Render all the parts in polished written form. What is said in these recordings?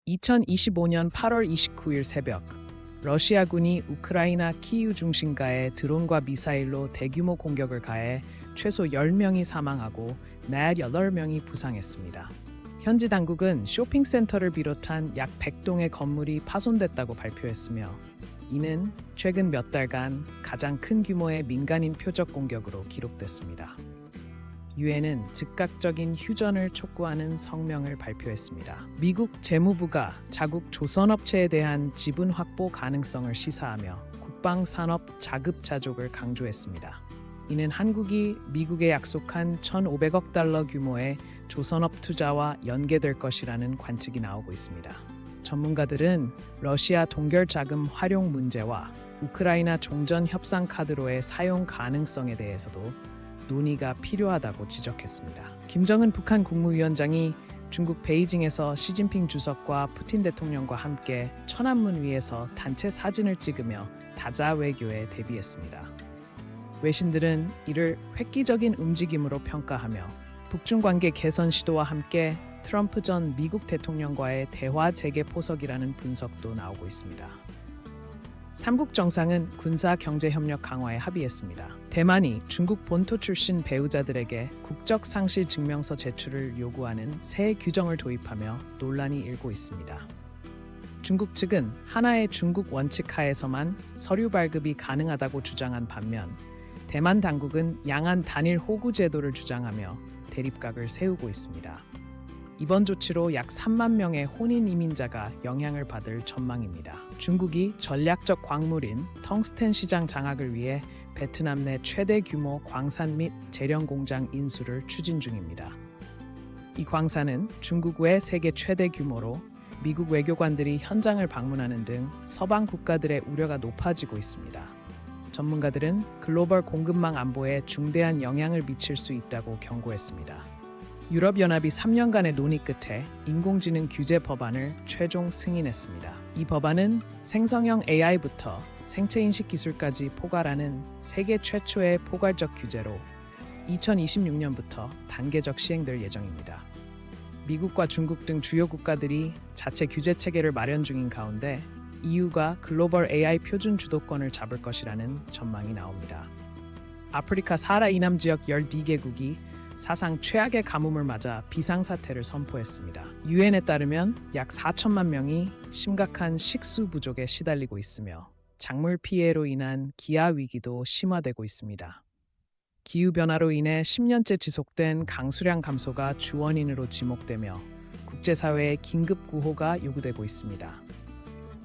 2025년 8월 29일 새벽, 러시아군이 우크라이나 키이우 중심가에 드론과 미사일로 대규모 공격을 가해 최소 10명이 사망하고 48명이 부상했습니다. 현지 당국은 쇼핑센터를 비롯한 약 100동의 건물이 파손됐다고 발표했으며, 이는 최근 몇 달간 가장 큰 규모의 민간인 표적 공격으로 기록됐습니다. 유엔은 즉각적인 휴전을 촉구하는 성명을 발표했습니다. 미국 재무부가 자국 조선업체에 대한 지분 확보 가능성을 시사하며 국방산업 자급자족을 강조했습니다. 이는 한국이 미국에 약속한 1,500억 달러 규모의 조선업 투자와 연계될 것이라는 관측이 나오고 있습니다. 전문가들은 러시아 동결 자금 활용 문제와 우크라이나 종전 협상 카드로의 사용 가능성에 대해서도 논의가 필요하다고 지적했습니다. 김정은 북한 국무위원장이 중국 베이징에서 시진핑 주석과 푸틴 대통령과 함께 천안문 위에서 단체 사진을 찍으며 다자 외교에 대비했습니다. 외신들은 이를 획기적인 움직임으로 평가하며 북중 관계 개선 시도와 함께 트럼프 전 미국 대통령과의 대화 재개 포석이라는 분석도 나오고 있습니다. 삼국 정상은 군사 경제 협력 강화에 합의했습니다. 대만이 중국 본토 출신 배우자들에게 국적 상실 증명서 제출을 요구하는 새 규정을 도입하며 논란이 일고 있습니다. 중국 측은 하나의 중국 원칙 하에서만 서류 발급이 가능하다고 주장한 반면, 대만 당국은 양안 단일 호구 제도를 주장하며 대립각을 세우고 있습니다. 이번 조치로 약 3만 명의 혼인 이민자가 영향을 받을 전망입니다. 중국이 전략적 광물인 텅스텐 시장 장악을 위해 베트남 내 최대 규모 광산 및 재련 공장 인수를 추진 중입니다. 이 광산은 중국 외 세계 최대 규모로 미국 외교관들이 현장을 방문하는 등 서방 국가들의 우려가 높아지고 있습니다. 전문가들은 글로벌 공급망 안보에 중대한 영향을 미칠 수 있다고 경고했습니다. 유럽연합이 3년간의 논의 끝에 인공지능 규제 법안을 최종 승인했습니다. 이 법안은 생성형 AI부터 생체인식 기술까지 포괄하는 세계 최초의 포괄적 규제로 2026년부터 단계적 시행될 예정입니다. 미국과 중국 등 주요 국가들이 자체 규제 체계를 마련 중인 가운데 EU가 글로벌 AI 표준 주도권을 잡을 것이라는 전망이 나옵니다. 아프리카 사하라 이남 지역 12개국이 사상 최악의 가뭄을 맞아 비상사태를 선포했습니다. 유엔에 따르면 약 4천만 명이 심각한 식수 부족에 시달리고 있으며 작물 피해로 인한 기아 위기도 심화되고 있습니다. 기후변화로 인해 10년째 지속된 강수량 감소가 주 원인으로 지목되며 국제사회의 긴급 구호가 요구되고 있습니다.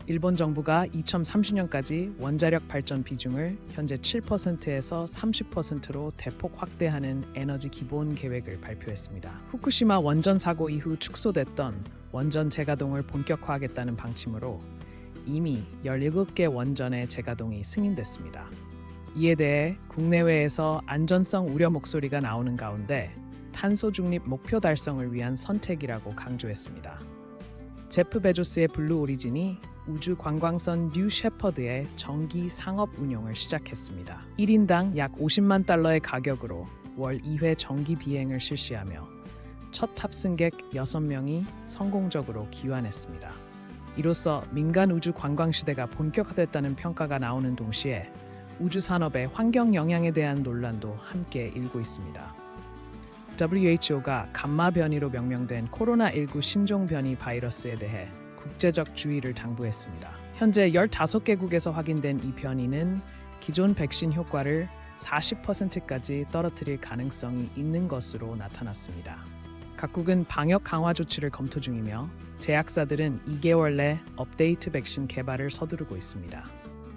일본 정부가 2030년까지 원자력 발전 비중을 현재 7%에서 30%로 대폭 확대하는 에너지 기본 계획을 발표했습니다. 후쿠시마 원전 사고 이후 축소됐던 원전 재가동을 본격화하겠다는 방침으로 이미 17개 원전의 재가동이 승인됐습니다. 이에 대해 국내외에서 안전성 우려 목소리가 나오는 가운데 탄소 중립 목표 달성을 위한 선택이라고 강조했습니다. 제프 베조스의 블루 오리진이 우주 관광선 뉴 셰퍼드의 정기 상업 운용을 시작했습니다. 1인당 약 50만 달러의 가격으로 월 2회 정기 비행을 실시하며 첫 탑승객 6명이 성공적으로 귀환했습니다. 이로써 민간 우주 관광 시대가 본격화됐다는 평가가 나오는 동시에 우주 산업의 환경 영향에 대한 논란도 함께 일고 있습니다. WHO가 감마 변이로 명명된 코로나19 신종 변이 바이러스에 대해 국제적 주의를 당부했습니다. 현재 15개국에서 확인된 이 변이는 기존 백신 효과를 40%까지 떨어뜨릴 가능성이 있는 것으로 나타났습니다. 각국은 방역 강화 조치를 검토 중이며 제약사들은 2개월 내 업데이트 백신 개발을 서두르고 있습니다.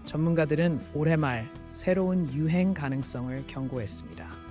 전문가들은 올해 말 새로운 유행 가능성을 경고했습니다.